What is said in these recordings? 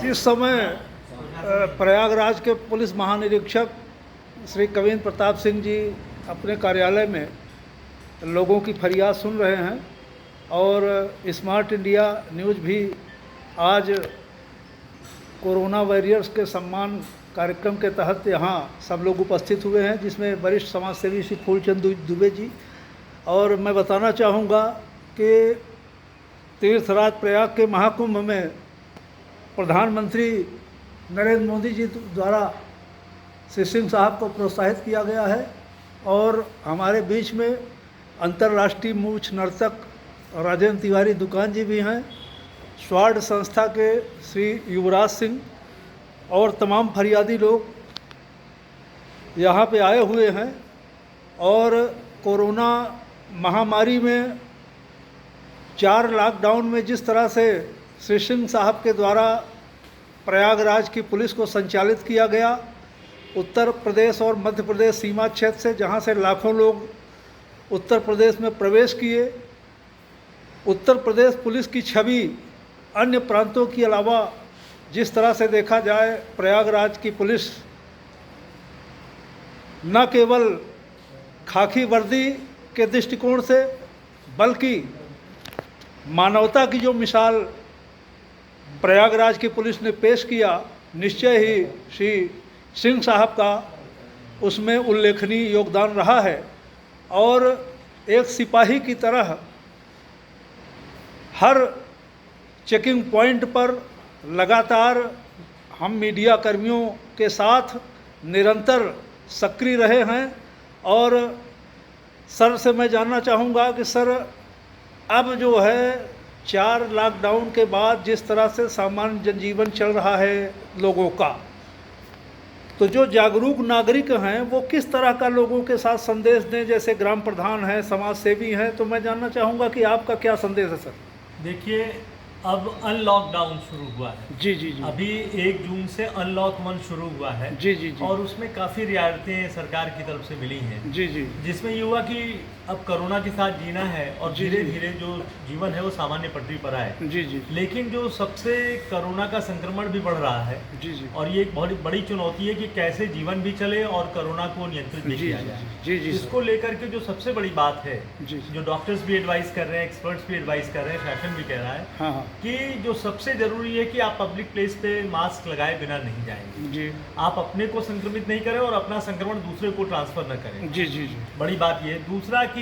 इस समय प्रयागराज के पुलिस महानिरीक्षक श्री कविंद्र प्रताप सिंह जी अपने कार्यालय में लोगों की फरियाद सुन रहे हैं और स्मार्ट इंडिया न्यूज़ भी आज कोरोना वॉरियर्स के सम्मान कार्यक्रम के तहत यहाँ सब लोग उपस्थित हुए हैं, जिसमें वरिष्ठ समाजसेवी श्री फूलचंद दुबे जी। और मैं बताना चाहूँगा कि तीर्थराज प्रयाग के महाकुंभ में प्रधानमंत्री नरेंद्र मोदी जी द्वारा श्री सिंह साहब को प्रोत्साहित किया गया है और हमारे बीच में अंतर्राष्ट्रीय मूछ नर्तक राजेंद्र तिवारी दुकान जी भी हैं, स्वाड संस्था के श्री युवराज सिंह और तमाम फरियादी लोग यहाँ पे आए हुए हैं। और कोरोना महामारी में 4 लॉकडाउन में जिस तरह से श्री सिंह साहब के द्वारा प्रयागराज की पुलिस को संचालित किया गया, उत्तर प्रदेश और मध्य प्रदेश सीमा क्षेत्र से जहाँ से लाखों लोग उत्तर प्रदेश में प्रवेश किए, उत्तर प्रदेश पुलिस की छवि अन्य प्रांतों के अलावा जिस तरह से देखा जाए, प्रयागराज की पुलिस न केवल खाकी वर्दी के दृष्टिकोण से बल्कि मानवता की जो मिसाल प्रयागराज की पुलिस ने पेश किया, निश्चय ही श्री सिंह साहब का उसमें उल्लेखनीय योगदान रहा है। और एक सिपाही की तरह हर चेकिंग पॉइंट पर लगातार हम मीडिया कर्मियों के साथ निरंतर सक्रिय रहे हैं। और सर से मैं जानना चाहूँगा कि सर, अब जो है 4 लॉकडाउन के बाद जिस तरह से सामान्य जनजीवन चल रहा है लोगों का, तो जो जागरूक नागरिक हैं वो किस तरह का लोगों के साथ संदेश दें? जैसे ग्राम प्रधान हैं, समाज सेवी हैं, तो मैं जानना चाहूँगा कि आपका क्या संदेश है सर? देखिए, अब अनलॉकडाउन शुरू हुआ है। जी। अभी 1 जून से अनलॉक 1 शुरू हुआ है। जी। और उसमें काफ़ी रियायतें सरकार की तरफ से मिली हैं। जी। जिसमें ये हुआ कि अब कोरोना के साथ जीना है और धीरे धीरे जो जीवन है वो सामान्य पटरी पर आए। जी। लेकिन जो सबसे कोरोना का संक्रमण भी बढ़ रहा है। जी। और ये एक बहुत बड़ी चुनौती है कि कैसे जीवन भी चले और कोरोना को नियंत्रित भी किया जाए। जी। इसको लेकर के जो सबसे बड़ी बात है, जो डॉक्टर्स भी एडवाइस कर रहे हैं, एक्सपर्ट्स भी एडवाइस कर रहे हैं, शासन भी कह रहा है कि जो सबसे जरूरी है कि आप पब्लिक प्लेस पे मास्क लगाए बिना नहीं जाएंगे। जी। आप अपने को संक्रमित नहीं करें और अपना संक्रमण दूसरे को ट्रांसफर न करें। जी। बड़ी बात ये। दूसरा कि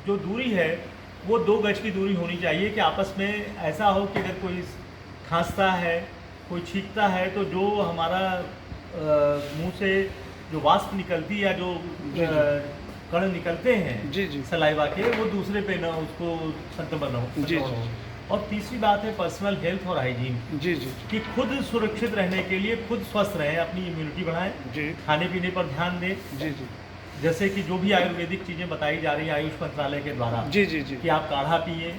जो दूरी है वो 2 गज की दूरी होनी चाहिए, कि आपस में ऐसा हो कि अगर कोई खांसता है, कोई छींकता है, तो जो हमारा मुंह से जो वाष्प निकलती है या जो कण निकलते हैं सलाइवा के, वो दूसरे पे ना उसको संक्रमण हो। और तीसरी बात है पर्सनल हेल्थ और हाइजीन। जी। कि खुद सुरक्षित रहने के लिए खुद स्वस्थ रहें, अपनी इम्यूनिटी बढ़ाएं, खाने पीने पर ध्यान दें। जी। जैसे कि जो भी आयुर्वेदिक चीज़ें बताई जा रही है आयुष मंत्रालय के द्वारा। जी। कि आप काढ़ा पिए,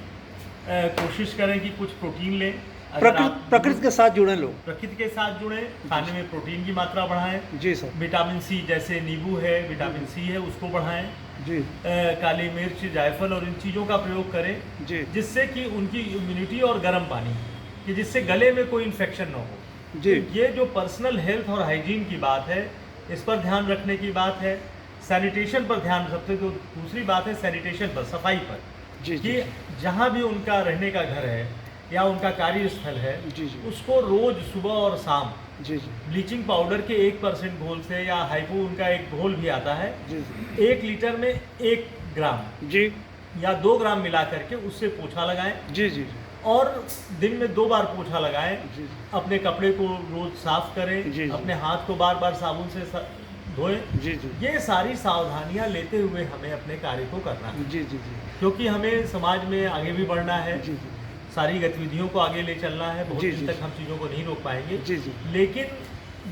कोशिश करें कि कुछ प्रोटीन लें, प्रकृति के साथ जुड़े लोग, प्रकृति के साथ जुड़े, खाने में प्रोटीन की मात्रा बढ़ाएं। जी सर। विटामिन सी, जैसे नींबू है, विटामिन सी है, उसको बढ़ाएं। जी। काली मिर्च, जायफल और इन चीज़ों का प्रयोग करें, जी, जिससे कि उनकी इम्यूनिटी, और गर्म पानी, कि जिससे गले में कोई इन्फेक्शन ना हो। जी। तो ये जो पर्सनल हेल्थ और हाइजीन की बात है, इस पर ध्यान रखने की बात है। सैनिटेशन पर ध्यान, सबसे जो दूसरी बात है सैनिटेशन पर, सफाई पर। जी। कि जहाँ भी उनका रहने का घर है या उनका कार्यस्थल है, उसको रोज सुबह और शाम ब्लीचिंग पाउडर के 1% घोल से, या हाइपो उनका एक घोल भी आता है, 1 लीटर में 1 ग्राम या 2 ग्राम मिला करके उससे पोछा लगाएं। और दिन में 2 बार पोछा लगाएं। अपने कपड़े को रोज साफ करें, अपने हाथ को बार बार साबुन से धोएं। ये सारी सावधानियां लेते हुए हमें अपने कार्य को करना है। क्योंकि हमें समाज में आगे भी बढ़ना है, सारी गतिविधियों को आगे ले चलना है। बहुत दिन तक हम चीज़ों को नहीं रोक पाएंगे। लेकिन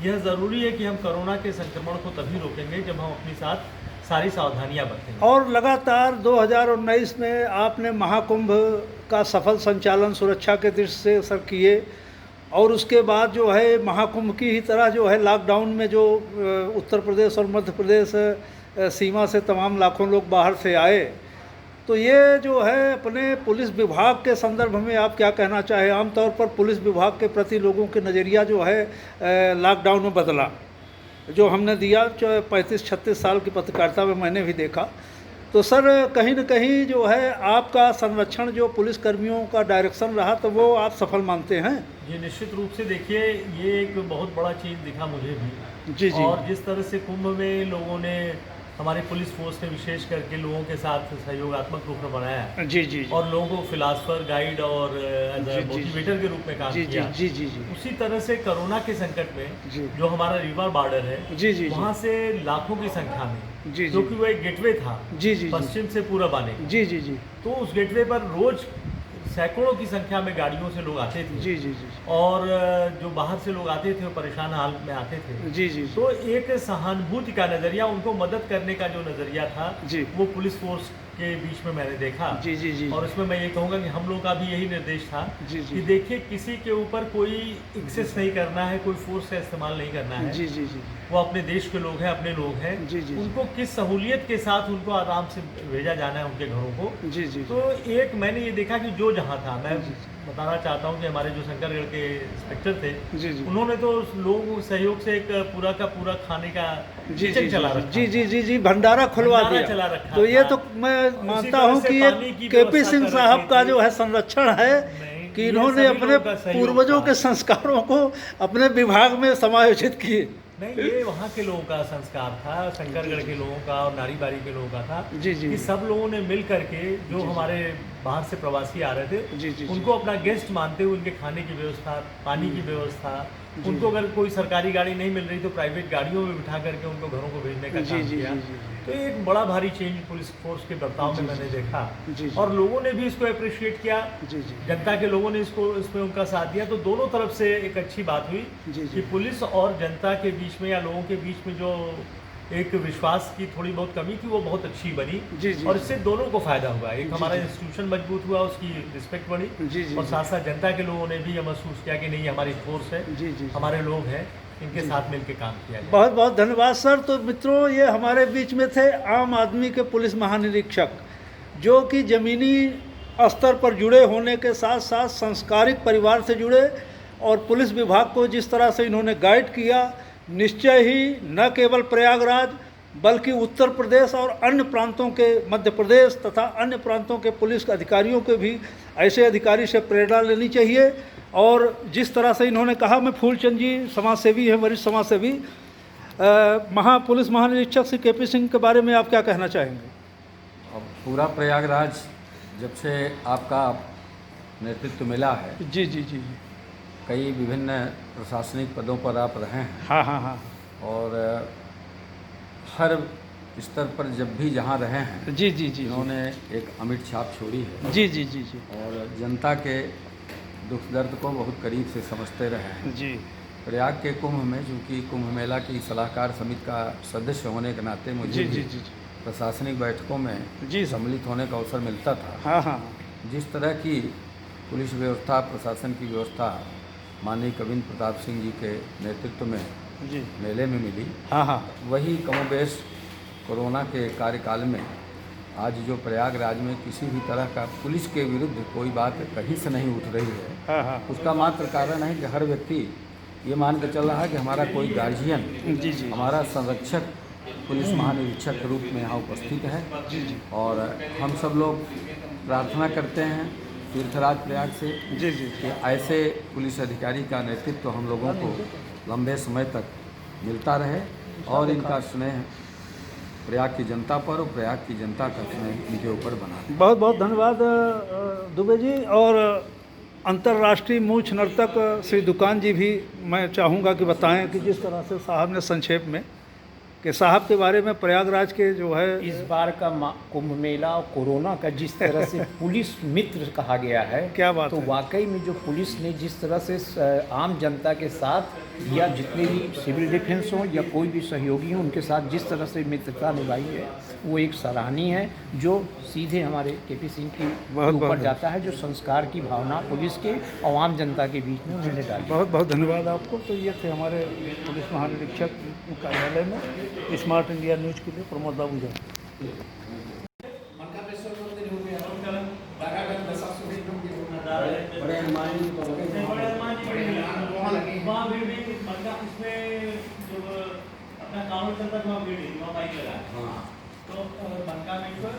यह ज़रूरी है कि हम कोरोना के संक्रमण को तभी रोकेंगे जब हम अपने साथ सारी सावधानियां बरतेंगे। और लगातार 2019 में आपने महाकुंभ का सफल संचालन सुरक्षा के दृष्टि से सर किए, और उसके बाद जो है महाकुंभ की ही तरह जो है लॉकडाउन में जो उत्तर प्रदेश और मध्य प्रदेश सीमा से तमाम लाखों लोग बाहर से आए, तो ये जो है अपने पुलिस विभाग के संदर्भ में आप क्या कहना चाहें? आमतौर पर पुलिस विभाग के प्रति लोगों के नज़रिया जो है लॉकडाउन में बदला, जो हमने दिया 35-36 साल की पत्रकारिता में मैंने भी देखा। तो सर कहीं न कहीं जो है आपका संरक्षण जो पुलिस कर्मियों का डायरेक्शन रहा, तो वो आप सफल मानते हैं? ये निश्चित रूप से देखिए, ये एक बहुत बड़ा चीज़ दिखा मुझे भी। जी जी। और जिस तरह से कुंभ में लोगों ने, हमारी पुलिस फोर्स ने विशेष करके लोगों के साथ सहयोगात्मक रूप में बनाया है। जी जी। और लोगों को फिलासफर, गाइड और मोटिवेटर के रूप में काम किया। जी जी जी। उसी तरह से कोरोना के संकट में जो हमारा रीवा बॉर्डर है, जी जी, वहाँ से लाखों की संख्या में, जी क्योंकि वो एक गेटवे था जी जी पश्चिम से पूरब आने का। जी जी जी। तो उस गेटवे पर रोज सैकड़ों की संख्या में गाड़ियों से लोग आते थे। जी जी जी। और जो बाहर से लोग आते थे वो परेशान हाल में आते थे। जी जी। तो एक सहानुभूति का नज़रिया, उनको मदद करने का जो नज़रिया था जी, वो पुलिस फोर्स के बीच में मैंने देखा। जी जी जी। और इसमें मैं ये कहूँगा कि हम लोग का भी यही निर्देश था जी जी। कि देखिए, किसी के ऊपर कोई एक्सेस नहीं करना है, कोई फोर्स का इस्तेमाल नहीं करना है। जी जी जी। वो अपने देश के लोग हैं, अपने लोग हैं। जी जी। उनको किस सहूलियत के साथ उनको आराम से भेजा जाना है उनके घरों को। जी जी। तो एक मैंने ये देखा कि जो जहाँ था, मैं बताना चाहता हूँ कि हमारे जो शंकरगढ़ के इंस्पेक्टर थे, जी जी। उन्होंने तो लोगों के सहयोग से एक पूरा का पूरा खाने का किचन चला रखा। जी जी जी जी, भंडारा खुलवा दिया। चला रखा तो ये था। तो मैं मानता हूँ कि ये केपी सिंह साहब का जो है संरक्षण है कि इन्होंने अपने पूर्वजों के संस्कारों को अपने विभाग में समायोजित किए। नहीं, ये वहाँ के लोगों का संस्कार था, शंकरगढ़ के लोगों का और नारीबारी के लोगों का था। जी जी। कि सब लोगों ने मिल करके, जो हमारे बाहर से प्रवासी आ रहे थे, जी जी, उनको अपना गेस्ट मानते हुए उनके खाने की व्यवस्था, पानी की व्यवस्था, उनको अगर कोई सरकारी गाड़ी नहीं मिल रही तो प्राइवेट गाड़ियों में बिठा करके उनको घरों को भेजने का काम किया। तो ये एक बड़ा भारी चेंज पुलिस फोर्स के बर्ताव में मैंने देखा। और लोगों ने भी इसको अप्रिशिएट किया। जनता के लोगों ने इसमें उनका साथ दिया। तो दोनों तरफ से एक अच्छी बात हुई कि पुलिस और जनता के बीच में या लोगों के बीच में जो एक विश्वास की थोड़ी बहुत कमी थी, वो बहुत अच्छी बनी। और इससे दोनों को फायदा हुआ। एक हमारा इंस्टीट्यूशन मजबूत हुआ, उसकी रिस्पेक्ट बढ़ी, और साथ साथ जनता के लोगों ने भी यह महसूस किया कि नहीं, हमारी फोर्स है, हमारे लोग हैं, इनके साथ मिलकर काम किया जाए। बहुत बहुत धन्यवाद सर। तो मित्रों, ये हमारे बीच में थे आम आदमी के पुलिस महानिरीक्षक, जो कि ज़मीनी स्तर पर जुड़े होने के साथ साथ सांस्कारिक परिवार से जुड़े, और पुलिस विभाग को जिस तरह से इन्होंने गाइड किया, निश्चय ही न केवल प्रयागराज बल्कि उत्तर प्रदेश और अन्य प्रांतों के, मध्य प्रदेश तथा अन्य प्रांतों के पुलिस अधिकारियों के भी ऐसे अधिकारी से प्रेरणा लेनी चाहिए। और जिस तरह से इन्होंने कहा, मैं फूलचंद जी समाजसेवी हैं, वरिष्ठ समाजसेवी, पुलिस महानिरीक्षक श्री केपी सिंह के बारे में आप क्या कहना चाहेंगे? अब पूरा प्रयागराज जब से आपका नेतृत्व मिला है, जी जी जी, कई विभिन्न प्रशासनिक पदों पर आप रहे हैं। हाँ हाँ हाँ। और हर स्तर पर जब भी जहाँ रहे हैं, जी जी जी, इन्होंने एक अमिट छाप छोड़ी है। जी जी जी जी। और जनता के दुख दर्द को बहुत करीब से समझते रहे हैं। जी। प्रयाग के कुंभ में, चूँकि कुंभ मेला की सलाहकार समिति का सदस्य होने के नाते मुझे जी जी प्रशासनिक बैठकों में सम्मिलित होने का अवसर मिलता था। हाँ हाँ। जिस तरह की पुलिस व्यवस्था, प्रशासन की व्यवस्था माननीय कविंद्र प्रताप सिंह जी के नेतृत्व में जी मेले में मिली, हाँ हाँ, वही कमोबेश कोरोना के कार्यकाल में आज जो प्रयागराज में किसी भी तरह का पुलिस के विरुद्ध कोई बात कहीं से नहीं उठ रही है, हाँ हाँ, उसका मात्र कारण है कि हर व्यक्ति ये मान कर चल रहा है कि हमारा कोई गार्जियन, जी जी, हमारा संरक्षक पुलिस महानिरीक्षक के रूप में यहाँ उपस्थित है। जी जी। और हम सब लोग प्रार्थना करते हैं तीर्थराज प्रयाग से जी जी कि ऐसे पुलिस अधिकारी का नेतृत्व हम लोगों को लंबे समय तक मिलता रहे, और इनका स्नेह प्रयाग की जनता पर और प्रयाग की जनता का स्नेह इनके ऊपर बना रहे। बहुत बहुत धन्यवाद दुबे जी। और अंतर्राष्ट्रीय मूछ नर्तक श्री दुकान जी भी मैं चाहूँगा कि बताएं कि जिस तरह से साहब ने संक्षेप में कि साहब के बारे में प्रयागराज के जो है इस बार का कुंभ मेला और कोरोना का जिस तरह से पुलिस मित्र कहा गया है, क्या बात तो है? वाकई में जो पुलिस ने जिस तरह से आम जनता के साथ या जितने भी सिविल डिफेंस हो या कोई भी सहयोगी हो, उनके साथ जिस तरह से मित्रता निभाई है, वो एक सराहनीय है, जो सीधे हमारे केपी सिंह के ऊपर जाता है, जो संस्कार की भावना पुलिस के और आम जनता के बीच में उन्होंने डाली। बहुत बहुत धन्यवाद आपको। तो ये थे हमारे पुलिस महानिरीक्षक कार्यालय में स्मार्ट इंडिया न्यूज़ के लिए प्रमोद बाबू जी। वहाँ भीड़ भी बनका इसमें जब अपना कांवड़ चलता तो वहाँ भीड़ वहाँ बाइक लगा तो बनका में पर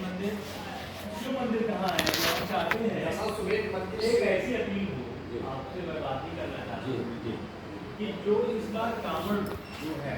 मंदिर शिव मंदिर कहाँ है आप चाहते हैं एक ऐसी अपील हो आपसे मैं बात ही करना चाहता हूँ कि जो इस बार कांवड़ जो है